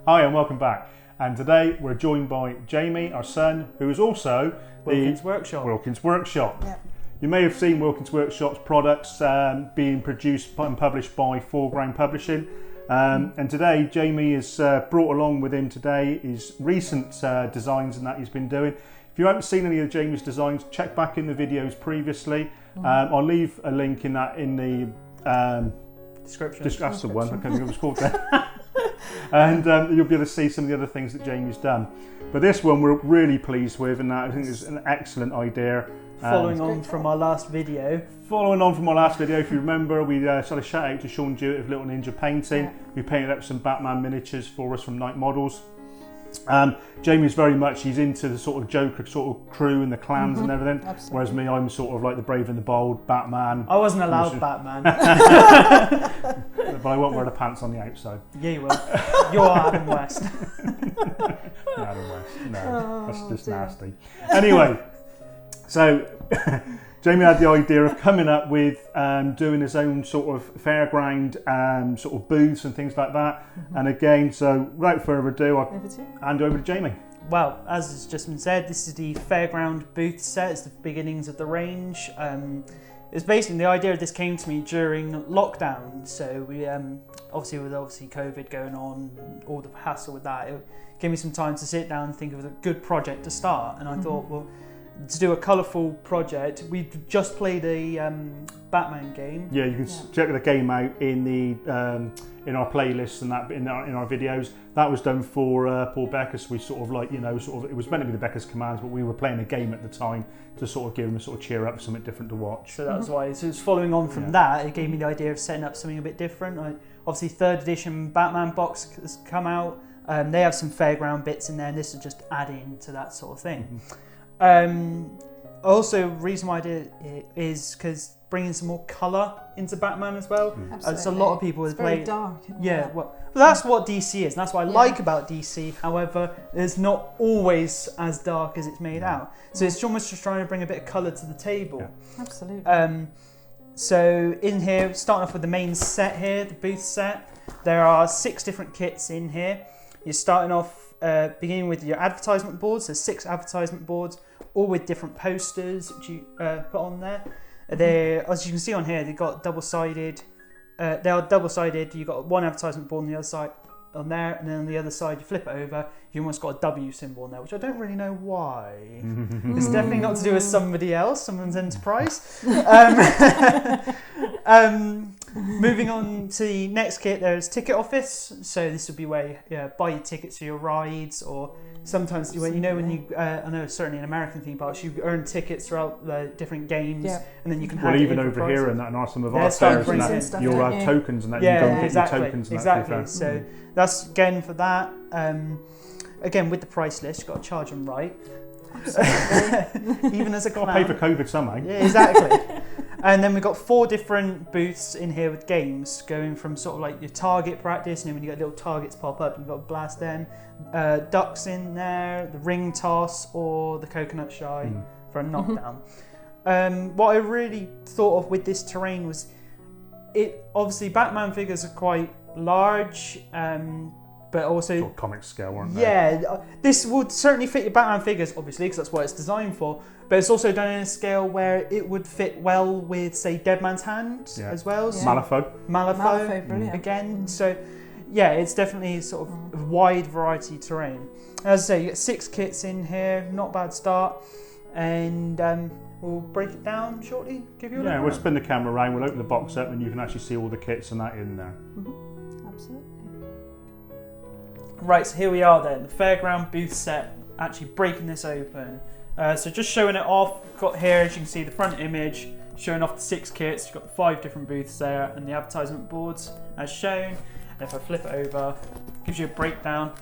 Hi and welcome back. And today we're joined by Jamie, our son, who is also Wilkins Workshop. Wilkins Workshop. Yep. You may have seen Wilkins Workshop's products being produced and published by Fairground Publishing. And today Jamie has brought along with him today his recent designs and that he's been doing. If you haven't seen any of Jamie's designs, check back in the videos previously. I'll leave a link in the Description. That's the one, I can't think of what it's called there. And you'll be able to see some of the other things that Jamie's done. But this one we're really pleased with, and I think it's an excellent idea. Following on from our last video. Following on from our last video, if you remember, we sort of shout out to Sean Jewett of Little Ninja Painting. Yeah. We painted up some Batman miniatures for us from Night Models. Jamie's very much, he's into the sort of Joker sort of crew and the clans and everything. Absolutely. Whereas me, I'm sort of like the brave and the bold, Batman. I wasn't allowed Batman. But I won't wear the pants on the outside. Yeah, you will. You're Adam West. Adam West, no, that's just dear. nasty. Anyway, so Jamie had the idea of coming up with doing his own sort of fairground sort of booths and things like that. And again, so without further ado, I'll hand over to Jamie. Well, as has just been said, this is the Fairground Booth set. It's the beginnings of the range. It's basically, the idea of this came to me during lockdown. So we obviously with COVID going on, all the hassle with that, it gave me some time to sit down and think of a good project to start. And I thought, well, to do a colourful project, we just played a Batman game. Yeah, you can check the game out in the in our playlists and that in our videos. That was done for Paul Becker's. We sort of like, you know, sort of, it was meant to be the Becker's commands, but we were playing a game at the time to sort of give them a sort of cheer up, something different to watch. So that's why. So it's following on from that. It gave me the idea of setting up something a bit different. Obviously, 3rd edition Batman box has come out. They have some fairground bits in there, and this is just adding to that sort of thing. Also, reason why I did it is because bringing some more colour into Batman as well. It's a lot of people it's have played. very dark. Yeah, well, that's what DC is, and that's what I like about DC. However, it's not always as dark as it's made out. So it's almost just trying to bring a bit of colour to the table. Yeah. Absolutely. So in here, starting off with the main set here, the booth set, there are 6 different kits in here. You're starting off beginning with your advertisement boards. There's 6 advertisement boards, all with different posters which you put on there. They, as you can see on here, they've got double-sided. They are double-sided. You've got one advertisement board on the other side on there, and then on the other side you flip it over, you almost got a W symbol on there, which I don't really know why. It's definitely not to do with somebody else, someone's enterprise. Moving on to the next kit, there's Ticket Office. So this would be where you buy your tickets for your rides, or sometimes when you I know certainly in American theme parks, you earn tickets throughout the different games, and then you can have even over prices. here and some of our fairs and that, you'll have tokens and that, you can go and get your tokens and that. So that's again for that. Again, with the price list, you've got to charge them right. Even as a clown. Got to pay for COVID somehow. Yeah, exactly. And then we've got 4 different booths in here with games, going from sort of like your target practice, and then when you got little targets pop up, you've got to blast them. Ducks in there, the ring toss, or the coconut shy for a knockdown. What I really thought of with this terrain was, obviously Batman figures are quite large, but also sort of comic scale, weren't they? Yeah, this would certainly fit your Batman figures, obviously, because that's what it's designed for. But it's also done in a scale where it would fit well with, say, Dead Man's Hand as well. Yeah. So Malifaux, brilliant. again. So, yeah, it's definitely sort of wide variety terrain. As I say, you get 6 kits in here, not a bad start. And we'll break it down shortly, give you a look. Yeah, we'll spin the camera around, we'll open the box up, and you can actually see all the kits and that in there. Absolutely. Right, so here we are then, the Fairground Booth set, actually breaking this open. So just showing it off, got here, as you can see, the front image, showing off the 6 kits. You've got the 5 different booths there, and the advertisement boards as shown. And if I flip it over, it gives you a breakdown.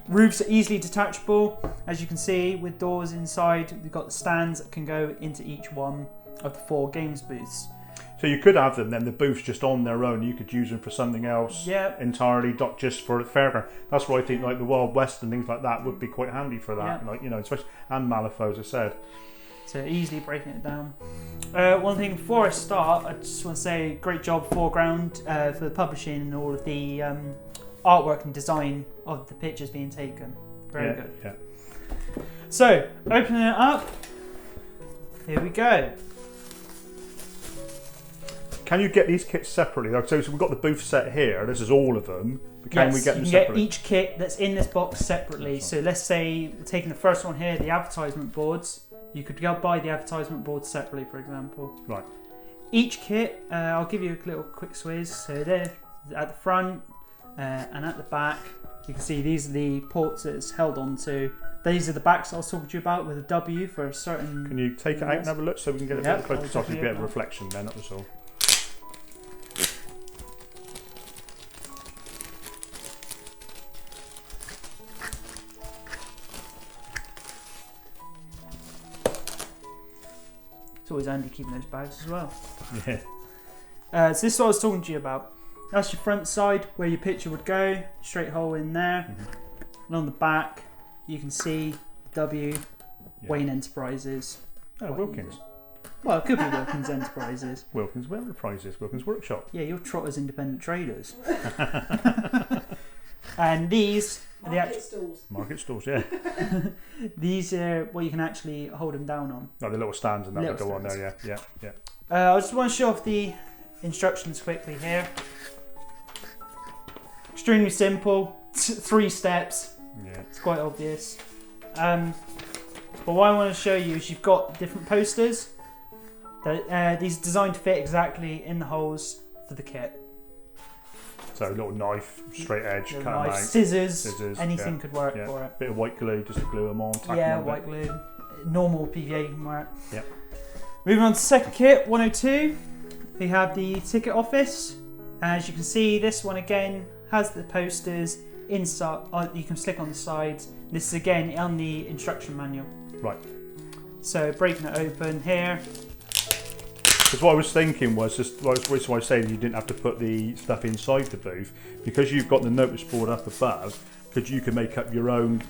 Roofs are easily detachable, as you can see, with doors inside. We've got the stands that can go into each one of the 4 games booths. So you could have them then, the booths just on their own. You could use them for something else entirely, not just for the fairground. That's why I think like the Wild West and things like that would be quite handy for that. Like, you know, especially, and Malifaux, as I said. So easily breaking it down. One thing before I start, I just want to say great job Foreground for the publishing and all of the artwork and design of the pictures being taken. Very good. Yeah. So, opening it up, here we go. Can you get these kits separately? So we've got the booth set here. This is all of them. But can we get them you can separately? get each kit that's in this box separately. So let's say, taking the first one here, the advertisement boards. You could go buy the advertisement boards separately, for example. Right. Each kit, I'll give you a little quick swizz. So there, at the front and at the back, you can see these are the ports that it's held onto. These are the backs I was talking to you about with a W for a certain... Can you take it out and have a look so we can get it a bit closer? Because obviously a bit of reflection then, that was all. It's always handy keeping those bags as well. Yeah. So this is what I was talking to you about. That's your front side where your picture would go, straight hole in there. And on the back, you can see W, Wayne Enterprises. Oh, Wilkins. Well, it could be Wilkins Enterprises. Wilkins Enterprises, Wilkins Workshop. Yeah, you're Trotters Independent Traders. And these are the Market stalls. Market stalls, yeah. These are what you can actually hold them down on. Like the little stands and that Little would go on stands. there, yeah. I just want to show off the instructions quickly here. Extremely simple, 3 steps. Yeah. It's quite obvious. But what I want to show you is you've got different posters. That these are designed to fit exactly in the holes for the kit. So a little knife, straight edge, cut 'em out. Scissors, anything could work Yeah. for it. Bit of white glue just to glue them on. Tack 'em Yeah, on a white bit. glue. Normal PVA can work. Yeah. Moving on to the second kit, 102. We have the ticket office. As you can see, this one again has the posters inside. You can stick on the sides. This is again on the instruction manual. Right. So breaking it open here. Because what I was thinking was, just why I was saying you didn't have to put the stuff inside the booth, because you've got the notice board up above, because you can make up your own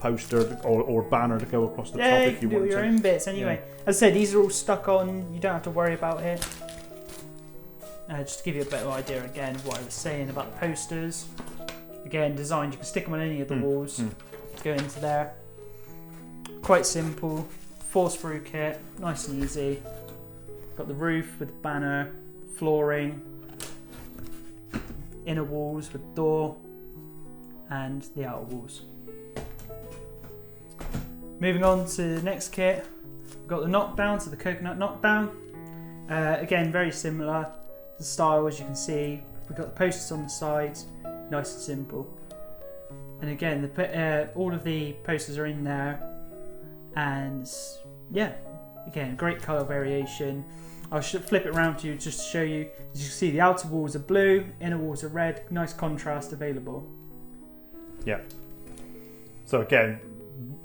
poster or banner to go across the top Yeah, you if you can do want your to. own bits anyway. As I said, these are all stuck on. You don't have to worry about it. Just to give you a better idea again of what I was saying about the posters. Again, designed, you can stick them on any of the walls. Go into there. Quite simple. 4-sprue kit, nice and easy. Got the roof with the banner, flooring, inner walls with door, and the outer walls. Moving on to the next kit, we've got the knockdown, so the coconut knockdown. Again, very similar. The style, as you can see, we've got the posters on the sides, nice and simple. And again, all of the posters are in there, and yeah, again, great colour variation. I should flip it around to you just to show you. As you can see, the outer walls are blue, inner walls are red, nice contrast available. Yeah. So again,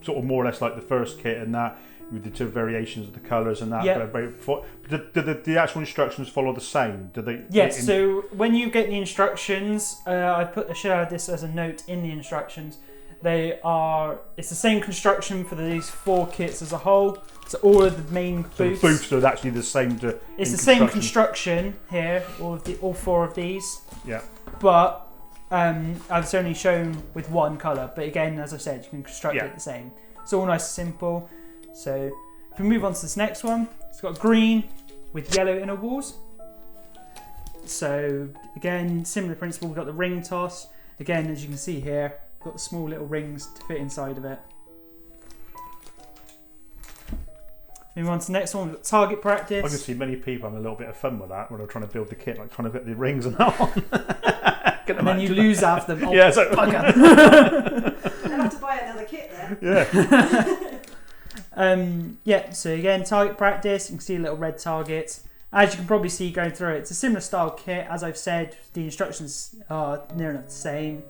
sort of more or less like the first kit and that, with the 2 variations of the colours and that. Yeah. But the actual instructions follow the same? Do they? Yes, so when you get the instructions, I should have this as a note in the instructions. It's the same construction for these 4 kits as a whole. So all of the main booths. So the booths are actually the same. It's the same construction here, all 4 of these. Yeah. But I've only shown with one colour. But again, as I said, you can construct it the same. It's all nice and simple. So if we move on to this next one, it's got green with yellow inner walls. So again, similar principle. We've got the ring toss. Again, as you can see here, got the small little rings to fit inside of it. Moving on to the next one, we've got target practice. I can see many people having a little bit of fun with that when they're trying to build the kit, like trying to fit the rings and that on. And then you lose half them. Oh, yeah, so bugger. I'll have to buy another kit then. yeah. So again, target practice, you can see a little red target. As you can probably see going through it, it's a similar style kit. As I've said, the instructions are near enough the same.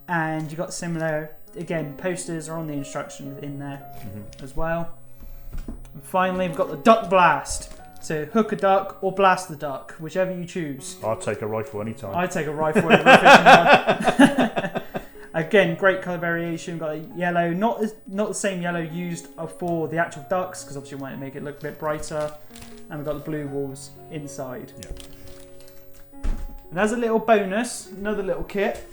And you've got similar, again, posters are on the instructions in there as well. And finally, we've got the duck blast. So hook a duck or blast the duck, whichever you choose. I'll take a rifle anytime. I take a rifle every fishing rod. Again, great colour variation. We've got a yellow, not the same yellow used for the actual ducks, because obviously we want to make it look a bit brighter. And we've got the blue walls inside. Yeah. And as a little bonus, another little kit.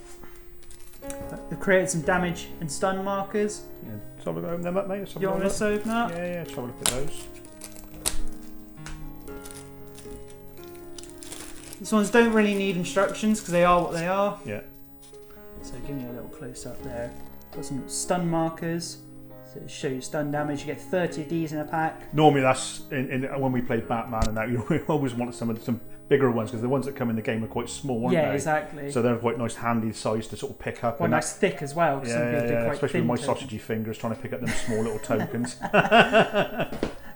We've created some damage and stun markers. Yeah. So we'll open them up, mate. You want me to open up? Yeah, try a look at those. These ones don't really need instructions because they are what they are. Yeah. So give me a little close up there. Got some stun markers. So to show you stun damage, you get 30 of these in a pack. Normally that's when we played Batman and that, you always wanted some bigger ones because the ones that come in the game are quite small, aren't they? Yeah, exactly. So they're quite nice, handy size to sort of pick up. Quite nice, thick as well. Yeah, especially with my sausagey fingers trying to pick up them small little tokens.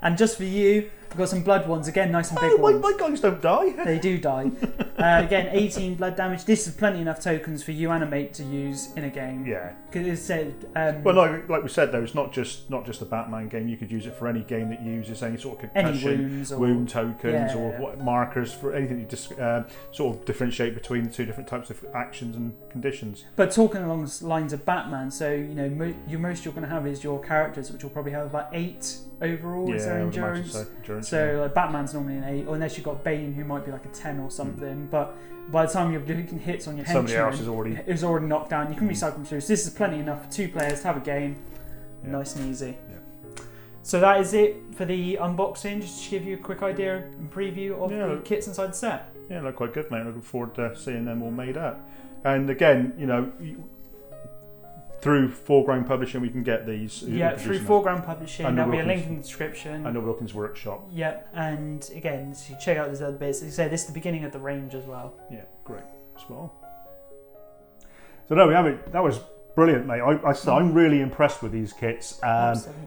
And just for you, we've got some blood ones, again, nice and big ones. My guys don't die. They do die. Again, 18 blood damage. This is plenty enough tokens for you and a mate to use in a game. Yeah. Because it said. Well, like we said though, it's not just a Batman game. You could use it for any game that uses any sort of concussion, wound tokens, or what markers for anything you just sort of differentiate between the two different types of actions and conditions. But talking along the lines of Batman, so you know, most you're going to have is your characters, which will probably have about 8 overall. Is their endurance? So like Batman's normally an 8, or unless you've got Bane, who might be like a 10 or something. But by the time you're doing hits on your henchmen, somebody else is already knocked down. You can recycle them through. So this is plenty enough for 2 players to have a game, nice and easy. Yeah. So that is it for the unboxing. Just to give you a quick idea and preview of the kits inside the set. Yeah, look quite good, mate. Looking forward to seeing them all made up. And again, you know, through Foreground Publishing, we can get these. Yeah, through Foreground Publishing. There'll be a link in the description. And the Wilkins Workshop. Yep, and again, so you check out those other bits. As you say, this is the beginning of the range as well. Yeah, great. Spot on. So no, we have it. That was brilliant, mate. I'm really impressed with these kits.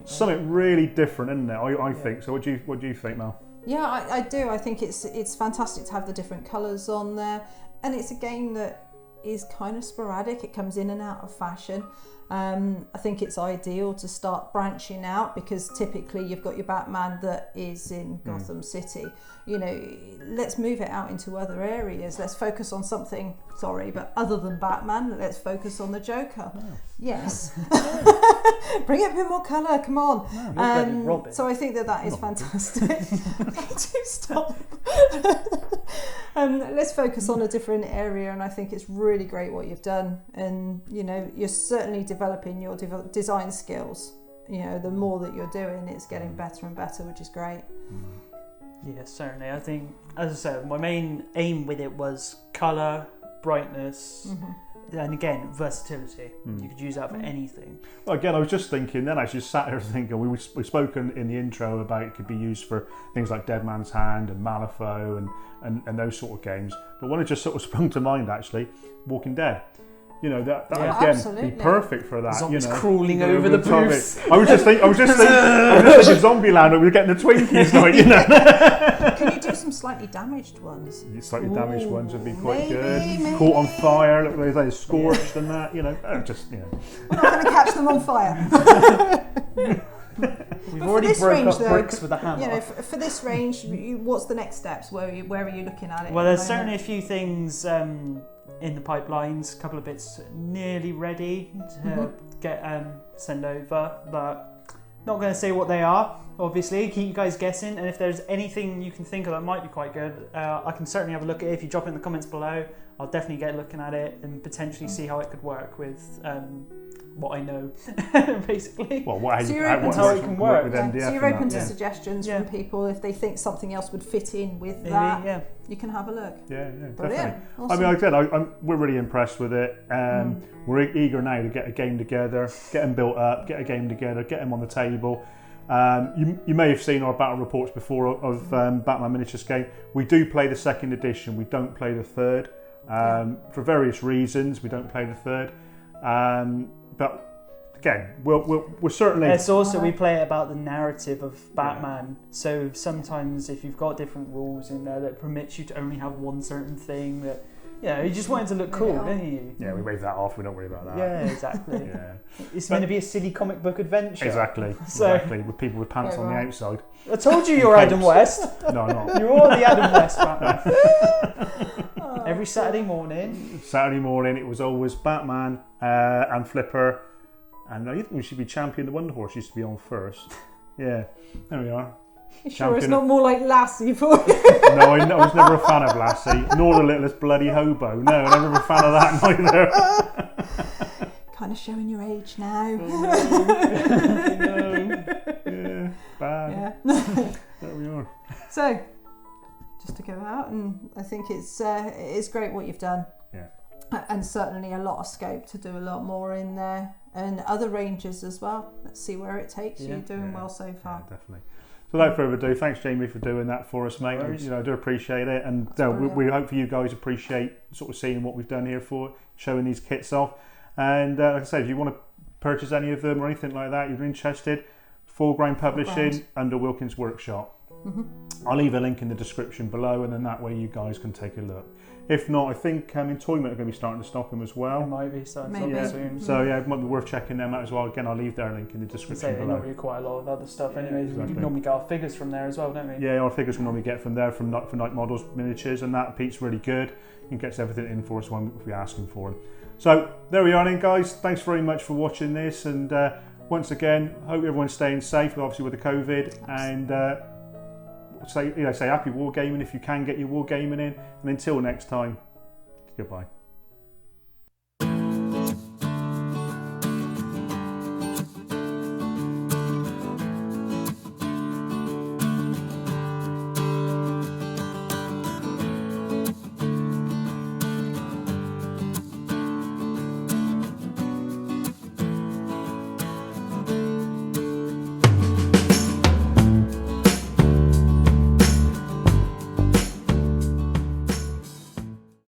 Something really different, isn't it? I think. So what do you think, Mel? Yeah, I do. I think it's fantastic to have the different colours on there, and it's a game that is kind of sporadic. It comes in and out of fashion. I think it's ideal to start branching out because typically you've got your Batman that is in Gotham City. You know, let's move it out into other areas. Let's focus on something, other than Batman, let's focus on the Joker. Oh. Yes. Bring up a bit more colour, come on. Robin. So I think that is fantastic. Do stop. Let's focus on a different area, and I think it's really great what you've done. And you know, you're certainly developing your design skills. You know, the more that you're doing, it's getting better and better, which is great. Yeah, certainly. I think, as I said, my main aim with it was colour, brightness, and again, versatility. You could use that for anything. Well, again, I was just thinking then, I just sat here thinking, we've spoken in the intro about it could be used for things like Dead Man's Hand and Malifaux and those sort of games. But when it just sort of sprung to mind, actually, Walking Dead. You know, that again absolutely. Be perfect for that. Zombies crawling over the booth. I was just thinking Zombieland. We're getting the Twinkies, like, you know. Can you do some slightly damaged ones? Slightly damaged ones would be quite good. Maybe. Caught on fire, look like they're scorched and that. You know, just you know. We're not going to catch them on fire. We've already broke up bricks with a hammer. You know, for this range, what's the next steps? Where are you looking at it? Well, there's certainly a few things in the pipelines, a couple of bits nearly ready to get send over, but not going to say what they are, obviously. Keep you guys guessing, and if there's anything you can think of that might be quite good, I can certainly have a look at it. If you drop it in the comments below, I'll definitely get looking at it and potentially see how it could work with what I know, basically. Well, how it can work. With MDF so you're open to that. suggestions from people if they think something else would fit in with Maybe, that. Yeah. You can have a look. Yeah, Brilliant. definitely. Awesome. I mean, like I said, we're really impressed with it. We're eager now to get a game together, get them built up, get a game together, get them on the table. You may have seen our battle reports before of Batman Miniatures game. We do play the 2nd edition. We don't play the 3rd. For various reasons, we don't play the 3rd. But again, we're certainly. It's also we play about the narrative of Batman. So sometimes if you've got different rules in there that permits you to only have one certain thing, that you just want it to look cool, don't you? Yeah, we wave that off. We don't worry about that. Yeah, exactly. Yeah, it's meant to be a silly comic book adventure. Exactly. With people with pants on the outside. I told you you're Adam West. No, I'm not. You're all the Adam West Batman. Every Saturday morning. It was always Batman and Flipper. And I think we should be Champion the Wonder Horse used to be on first. Yeah, there we are. You sure it's not more like Lassie for you? No, I was never a fan of Lassie, nor the littlest bloody hobo. No, I never a fan of that either. kind of showing your age now. Yeah, bad. Yeah. There we are. So, just to go out, and I think it's great what you've done. Yeah. And certainly a lot of scope to do a lot more in there, and other ranges as well. Let's see where it takes you. Doing well so far. Yeah, definitely. So without further ado, thanks Jamie for doing that for us, mate. You know, I do appreciate it, and we hope you guys appreciate sort of seeing what we've done here for showing these kits off. And like I said, if you want to purchase any of them or anything like that, you're interested, Fairground Publishing under Wilkins Workshop. I'll leave a link in the description below, and then that way you guys can take a look. If not, I think Entoyment are going to be starting to stock them as well. It might be starting to soon. So yeah, it might be worth checking them out as well. Again, I'll leave their link in the description below. Normally quite a lot of other stuff anyways. Exactly. We normally get our figures from there as well, don't we? Yeah, our figures we normally get from there, for Night Models miniatures, and that Pete's really good. He gets everything in for us when we ask him for them. So there we are then, guys. Thanks very much for watching this, and once again, hope everyone's staying safe, obviously with the COVID, and say happy wargaming if you can get your wargaming in, and until next time, goodbye.